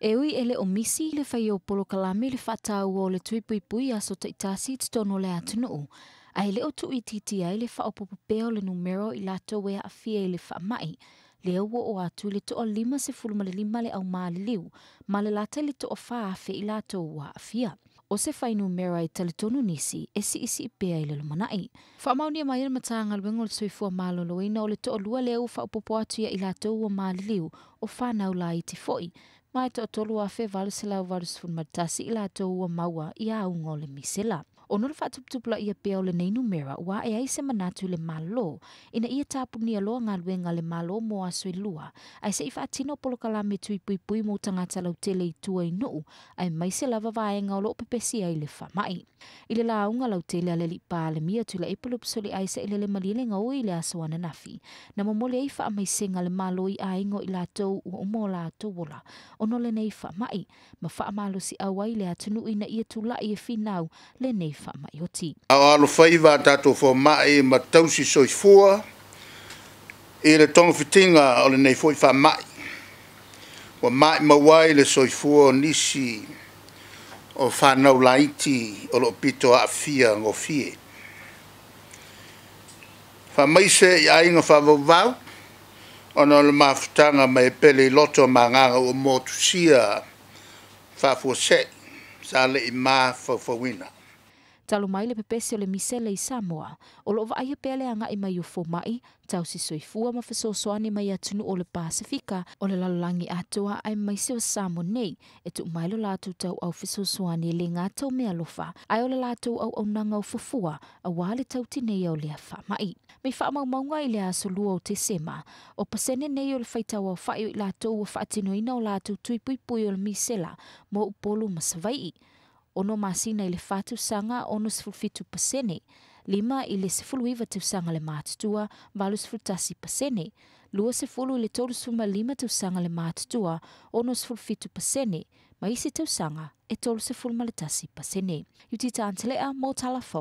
Eui ele o misi le faaopoopo kalame le whatau o le tuipuipui aso taitasi totonu le atunuu. Ai le o tuititi ai le faaopoopo peo le numera i latou e aafia i le faamai. Le o atu le toa 5.5 le au maliliu, ma le lata le toa faafe i latou wa aafia. O se fai numera i totonu nisi e isi pea i le lumanai. Faamau ni mai le matanga luengo le soifua maloloina o le toa lua le au faaopoopo atu ia i latou wa maliliu o fanau la iti foi. Mai tolu a fe valsela matasi i latou wa maua i aunga o le misela. Ono le whaatuputupula ia pea o lenei numera wa e ai se manatu le malo. Ina ia tapuni aloa ngā luenga le malo mo aso i lua. Ai se i whaatino polokalame tuipuipui mo tagata lautele i tua i nuu. Ai misela vavaenga o loo pepesi ai le faamai. I le launga lautele ale li pa le mia tu le epolupsoli ai se le malile ngau i le aso ananafi. Na momole ai faamai senga le malo i aingo i latou o mo latou wola. Ono lenei faamai, ma faamalo si awai le atunu ina itula i fanau lenei faamai oti. Alo faiva tato faamai matausi soifua i le tonga fitinga o lenei foi faamai. Wa mai mawai le soifua nisi o fanau laiti o lo pito aafia ngofie. Faamai se i ainga favavau. Ono le mafutanga mai pele loto manganga o motusia fafuose sa le ima fawina. Talo mai le pepesi o le misela i Samoa, o lo vaia pele anga i mai ufo mai, tau si soifua ma fesosoani mai atunu o le Pasifika, o le lalolangi atua ai mai se o Samoa nei, e tu mai lo latou tau au fesosoani le ngā tau mea lofa, ai o le latou au nanga o fufua, a wale tau tinei au lea faamai. Mei faamaunga i le aso lua o te sema, o pasene nei o le faitau au fai o i latou o faatinoina o latou tuipuipui o le misela, mo upolu masavai. Ono masina i le fatu sanga ono 0.5%, 5 i le 0.5 tu sanga le matutua, valu 0.10%, 2 i le 3.5 tu sanga le matutua, ono 0.5%, ma isi tu sanga e 3.10%. Yutita antelea mo talafau.